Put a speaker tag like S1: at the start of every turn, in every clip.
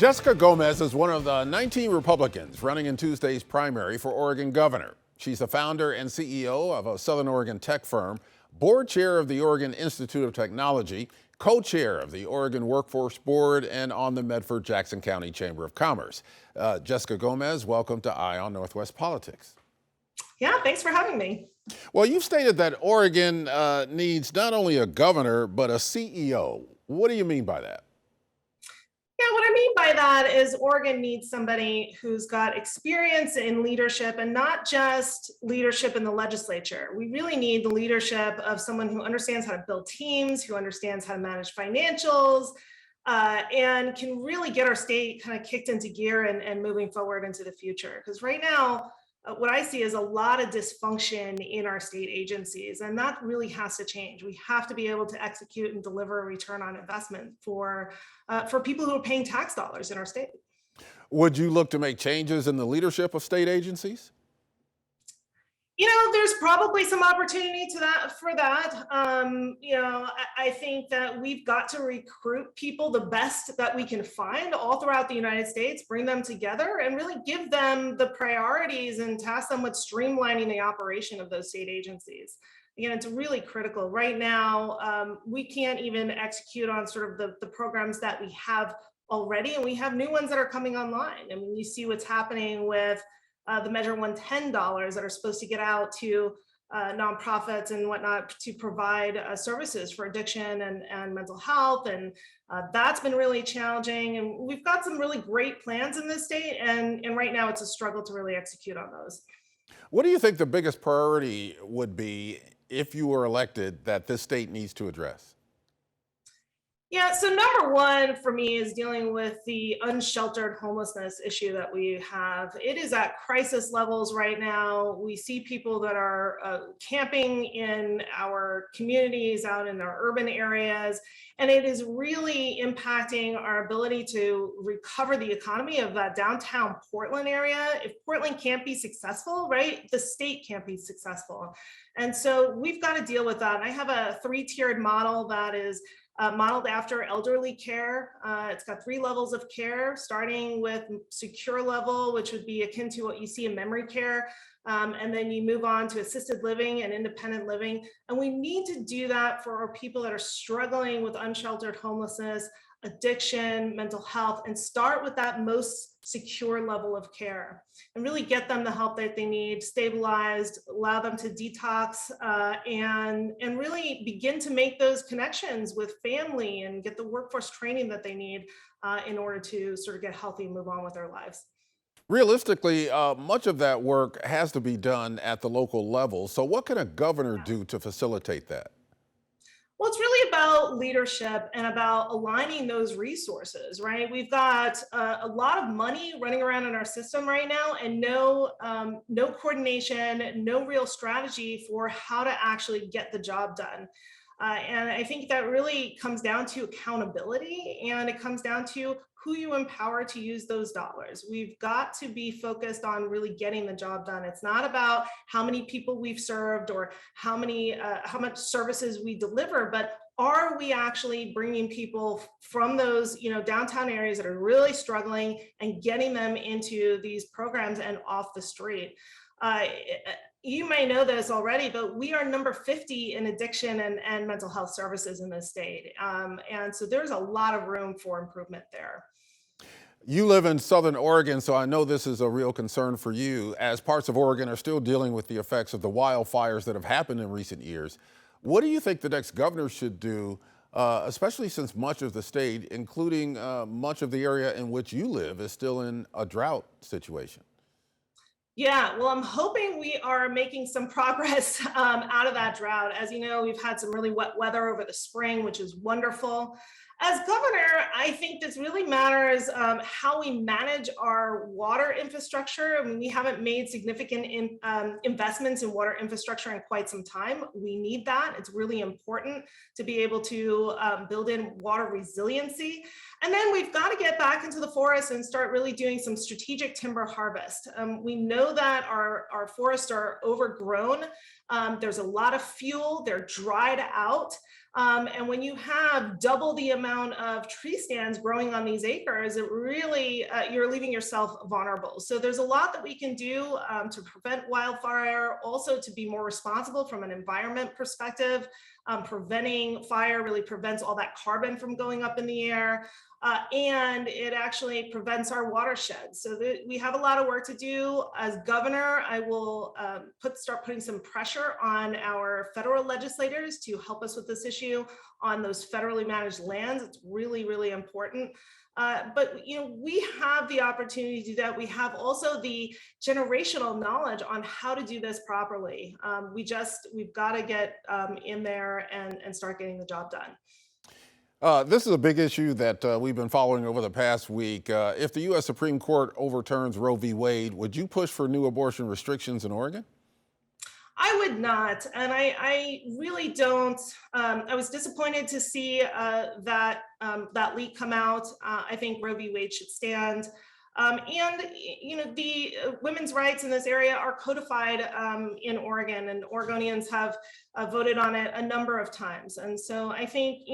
S1: Jessica Gomez is one of the 19 Republicans running in Tuesday's primary for Oregon governor. She's the founder and CEO of a Southern Oregon tech firm, board chair of the Oregon Institute of Technology, co-chair of the Oregon Workforce Board, and on the Medford-Jackson County Chamber of Commerce. Jessica Gomez, welcome to Eye on Northwest Politics.
S2: Yeah, thanks for having me.
S1: Well, you've stated that Oregon needs not only a governor, but a CEO. What do you mean by that?
S2: Yeah, what I mean by that is Oregon needs somebody who's got experience in leadership and not just leadership in the legislature. We really need the leadership of someone who understands how to build teams, who understands how to manage financials, and can really get our state kind of kicked into gear and moving forward into the future. Because right now, what I see is a lot of dysfunction in our state agencies, and that really has to change. We have to be able to execute and deliver a return on investment for people who are paying tax dollars in our state.
S1: Would you look to make changes in the leadership of state agencies?
S2: You know, there's probably some opportunity for that. I think that we've got to recruit people the best that we can find all throughout the United States, bring them together and really give them the priorities and task them with streamlining the operation of those state agencies. Again, it's really critical. Right now, we can't even execute on sort of the programs that we have already, and we have new ones that are coming online. I mean, you see what's happening with the Measure 110 dollars that are supposed to get out to nonprofits and whatnot to provide services for addiction and mental health. And that's been really challenging. And we've got some really great plans in this state. And right now it's a struggle to really execute on those.
S1: What do you think the biggest priority would be if you were elected that this state needs to address?
S2: Yeah, so number one for me is dealing with the unsheltered homelessness issue that we have. It is at crisis levels right now. We see people that are camping in our communities, out in our urban areas, and it is really impacting our ability to recover the economy of that downtown Portland area. If Portland can't be successful, right, the state can't be successful. And so we've got to deal with that. And I have a three-tiered model that is modeled after elderly care. It's got 3 levels of care, starting with secure level, which would be akin to what you see in memory care. And then you move on to assisted living and independent living. And we need to do that for our people that are struggling with unsheltered homelessness, addiction, mental health, and start with that most secure level of care and really get them the help that they need, stabilized, allow them to detox, and really begin to make those connections with family and get the workforce training that they need in order to sort of get healthy and move on with their lives.
S1: Realistically, much of that work has to be done at the local level. So what can a governor do to facilitate that?
S2: Well, it's really about leadership and about aligning those resources, right? We've got a lot of money running around in our system right now, and no coordination, no real strategy for how to actually get the job done. And I think that really comes down to accountability, and it comes down to who you empower to use those dollars. We've got to be focused on really getting the job done. It's not about how many people we've served or how much services we deliver, but are we actually bringing people from those downtown areas that are really struggling and getting them into these programs and off the street? You may know this already, but we are number 50 in addiction and mental health services in this state. And so there's a lot of room for improvement there.
S1: You live in Southern Oregon, so I know this is a real concern for you, as parts of Oregon are still dealing with the effects of the wildfires that have happened in recent years. What do you think the next governor should do, especially since much of the state, including much of the area in which you live, is still in a drought situation?
S2: Yeah, well, I'm hoping we are making some progress out of that drought. As you know, we've had some really wet weather over the spring, which is wonderful. As governor, I think this really matters how we manage our water infrastructure. I mean, we haven't made significant investments in water infrastructure in quite some time. We need that. It's really important to be able to build in water resiliency. And then we've got to get back into the forest and start really doing some strategic timber harvest. We know that our forests are overgrown There's a lot of fuel, they're dried out. And when you have double the amount of tree stands growing on these acres, it really, you're leaving yourself vulnerable. So there's a lot that we can do to prevent wildfire, also to be more responsible from an environment perspective. Preventing fire really prevents all that carbon from going up in the air. And it actually prevents our watersheds. So we have a lot of work to do. As governor, I will start putting some pressure on our federal legislators to help us with this issue on those federally managed lands. It's really, really important. But we have the opportunity to do that. We have also the generational knowledge on how to do this properly. We've got to get in there and start getting the job done.
S1: This is a big issue that we've been following over the past week. If the U.S. Supreme Court overturns Roe v. Wade, would you push for new abortion restrictions in Oregon?
S2: I would not, and I really don't. I was disappointed to see that leak come out. I think Roe v. Wade should stand. And the women's rights in this area are codified in Oregon, and Oregonians have voted on it a number of times. And so I think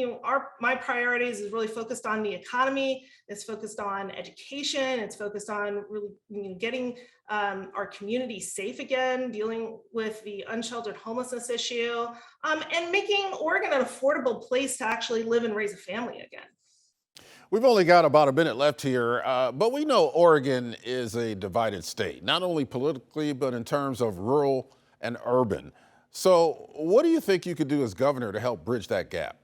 S2: my priorities is really focused on the economy. It's focused on education. It's focused on really getting our community safe again, dealing with the unsheltered homelessness issue, and making Oregon an affordable place to actually live and raise a family again.
S1: We've only got about a minute left here, but we know Oregon is a divided state, not only politically, but in terms of rural and urban. So what do you think you could do as governor to help bridge that gap?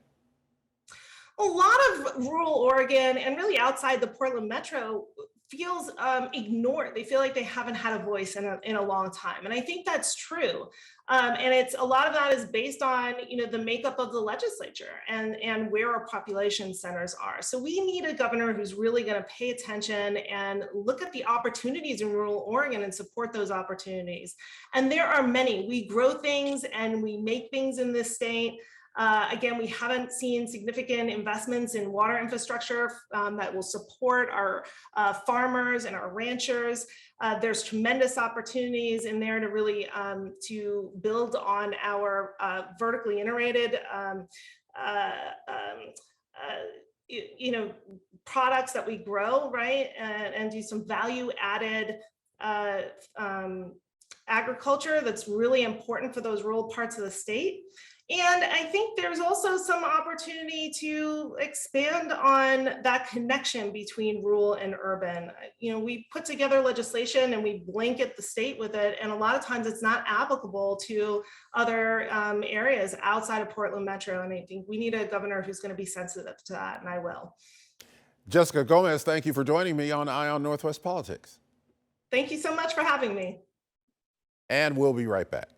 S2: A lot of rural Oregon and really outside the Portland metro feels ignored. They feel like they haven't had a voice in a long time. And I think that's true. And it's a lot of that is based on the makeup of the legislature and where our population centers are. So we need a governor who's really going to pay attention and look at the opportunities in rural Oregon and support those opportunities. And there are many. We grow things and we make things in this state. Again, we haven't seen significant investments in water infrastructure that will support our farmers and our ranchers. There's tremendous opportunities in there to really to build on our vertically integrated products that we grow, right? And do some value added agriculture that's really important for those rural parts of the state. And I think there's also some opportunity to expand on that connection between rural and urban. We put together legislation and we blanket the state with it. And a lot of times it's not applicable to other areas outside of Portland Metro. And I think we need a governor who's going to be sensitive to that, and I will.
S1: Jessica Gomez, thank you for joining me on Eye on Northwest Politics.
S2: Thank you so much for having me.
S1: And we'll be right back.